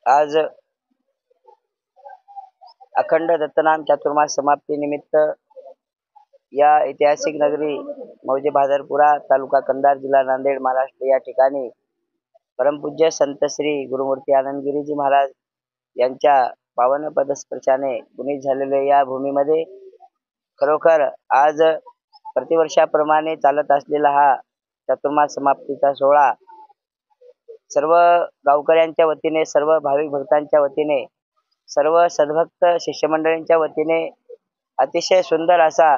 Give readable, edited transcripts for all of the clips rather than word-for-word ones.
आज अखंड दत्तनाम चातुर्मास समाप्ती निमित्त या ऐतिहासिक नगरी मौजे भादरपुरा तालुका कंधार जिल्हा नांदेड महाराष्ट्र या ठिकाणी परमपूज्य संत श्री गुरुमूर्ती आनंदगिरीजी महाराज यांच्या पावन पदस्पर्शाने पुनीत झालेल्या या भूमीमध्ये खरोखर आज प्रतिवर्षाप्रमाणे चालत असलेला हा चातुर्मास समाप्तीचा सोहळा सर्व गावकऱ्यांच्या वतीने, सर्व भाविक भक्तांच्या वतीने, सर्व सद्भक्त शिष्यमंडळींच्या वतीने अतिशय सुंदर असा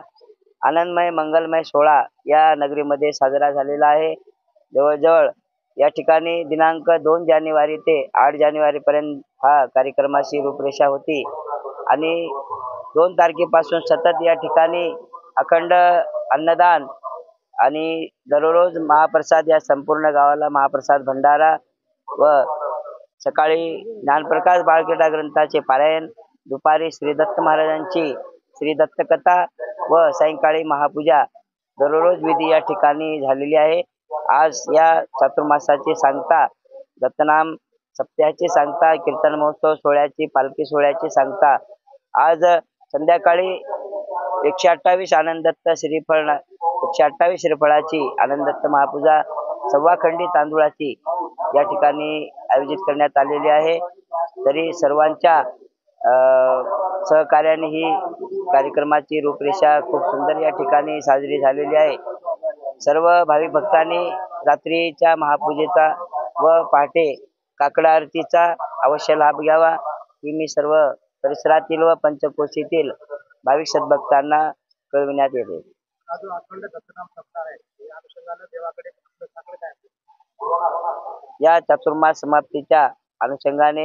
आनंदमय मंगलमय सोहळा या नगरीमध्ये साजरा झालेला आहे। जवळजवळ या ठिकाणी दिनांक 2 जानेवारी ते 8 जानेवारीपर्यंत हा कार्यक्रमाची रूपरेषा होती आणि 2 तारखेपासून सतत या ठिकाणी अखंड अन्नदान आणि दररोज महाप्रसाद, या संपूर्ण गावाला महाप्रसाद भंडारा व सकाळी ज्ञानप्रकाश बाळकेटा ग्रंथाचे पारायण, दुपारी श्री दत्त महाराजांची श्री दत्त कथा व सायंकाळी महापूजा दररोज विधी या ठिकाणी झालेली आहे। आज या चातुर्मासाची सांगता, दत्तनाम सप्त्याची सांगता, कीर्तन महोत्सव सोहळ्याची, पालखी सोहळ्याची सांगता आज संध्याकाळी 128 आनंददत्त श्रीफळ, 128 श्रीफळाची आनंददत्त महापूजा सव्वाखंडी तांदूळाची या ठिकाणी आयोजित करण्यात आलेली आहे। तरी सर्वांच्या सहकार्याने ही कार्यक्रमाची रूपरेषा खूप सुंदर या ठिकाणी साजरी झालेली आहे। सर्व भाविक भक्तांनी रात्रीच्या महापूजेचा व पहाटे काकड आरतीचा अवश्य लाभ घ्यावा ही मी सर्व परिसरातील व पंचकोशीतील भाविक सद्भक्तांना कळविण्यात येते। या चातुर्मास समाप्तीच्या अनुषंगाने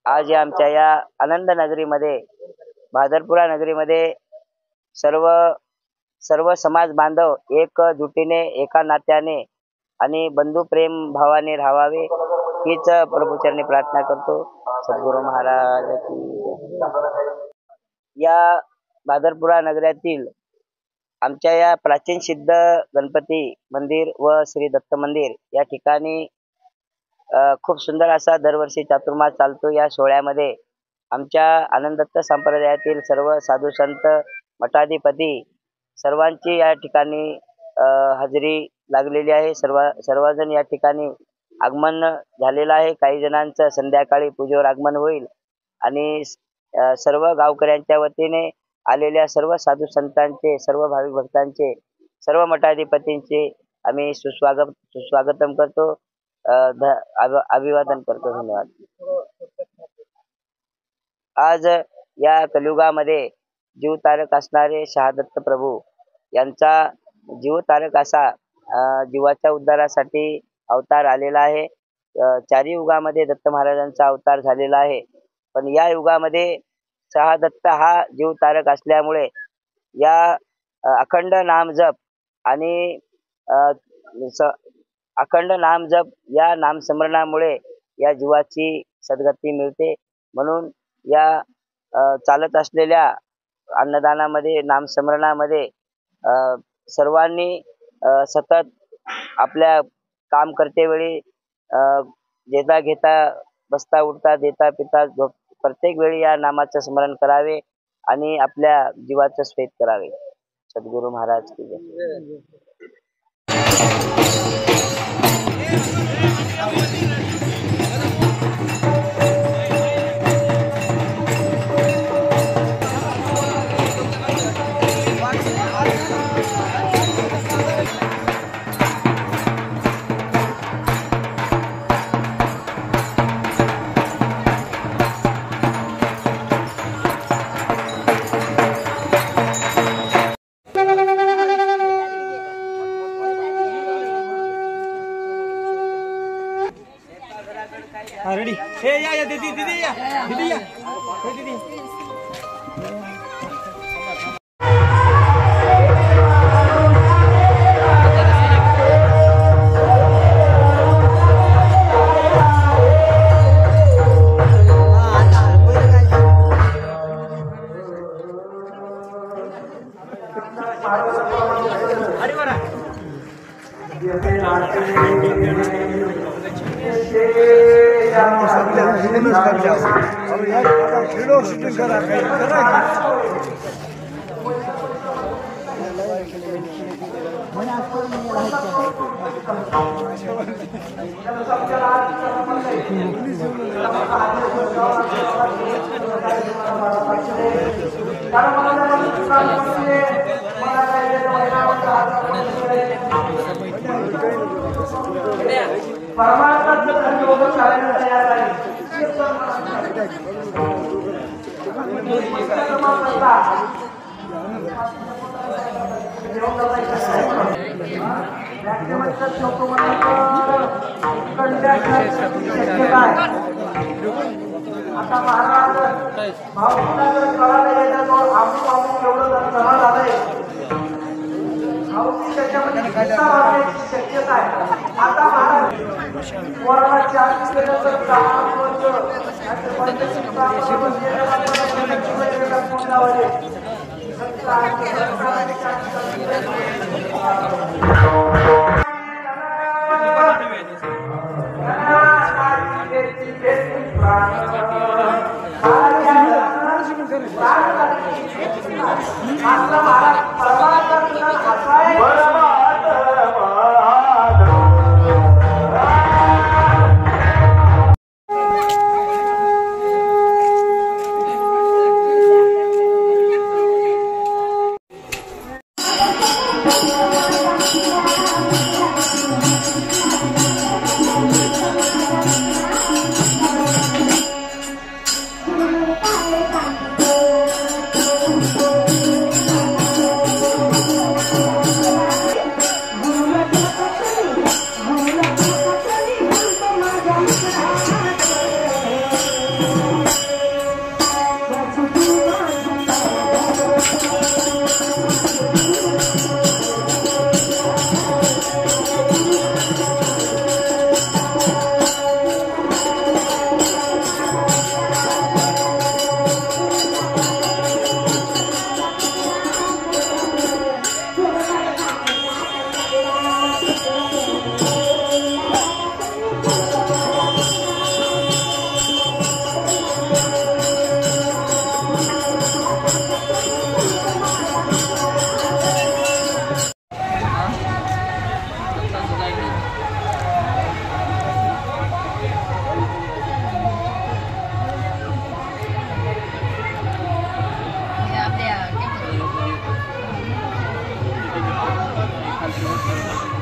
आज आमच्या या आनंद नगरीमध्ये, भादरपुरा नगरीमध्ये सर्व समाज बांधव एकजुटीने, एका नात्याने आणि बंधू प्रेम भावाने राहावे हीच प्रभूचरणी प्रार्थना करतो। सद्गुरू महाराज की। या भादरपुरा नगरातील आमच्या या प्राचीन सिद्ध गणपती मंदिर व श्री दत्त मंदिर या ठिकाणी खूप सुंदर असा दरवर्षी चातुर्मास चालतो। या सोहळ्यामध्ये आमच्या आनंददत्त संप्रदायातील सर्व साधू संत, मठाधिपती सर्वांची या ठिकाणी हजेरी लागलेली आहे। सर्वजण या ठिकाणी आगमन झालेलं आहे। काही जणांचं संध्याकाळी पूजेवर आगमन होईल आणि सर्व गावकऱ्यांच्या वतीने आलेल्या सर्व साधू संतांचे, सर्व भाविक भक्तांचे, सर्व मठाधिपतींचे आम्ही सुस्वागतम करतो, अभिवादन करतो। धन्यवाद। आज या कलियुगामध्ये जीवतारक असणारे शहादत्त प्रभू यांचा जीवतारक असा जीवाच्या उद्धारासाठी अवतार आलेला आहे। 4 युगामध्ये दत्त महाराजांचा अवतार झालेला आहे, पण या युगामध्ये शहादत्त हा जीवतारक असल्यामुळे या अखंड नामजप आणि अखंड नामजप या नामस्मरणामुळे या जीवाची सद्गती मिळते। म्हणून या चालत असलेल्या अन्नदानामध्ये, नामस्मरणामध्ये सर्वांनी सतत आपल्या काम करतेवेळी जेता घेता, बसता उठता, देता पिता प्रत्येक वेळी या नामाचं स्मरण करावे आणि आपल्या जीवाचं स्वेद करावे। सद्गुरू महाराज की जय। रेडी या दीदी या दीदी अरे बरा जय आता महाराज भाऊला कळालं याच्याजवळ अमुक एवढं जर जमा झालंय भाऊची त्याच्यामध्ये हिस्सा वाढण्याची शक्यता आहे. आता महाराज कोरोना चार्ज केलं तर 10 वर्ष Thank you.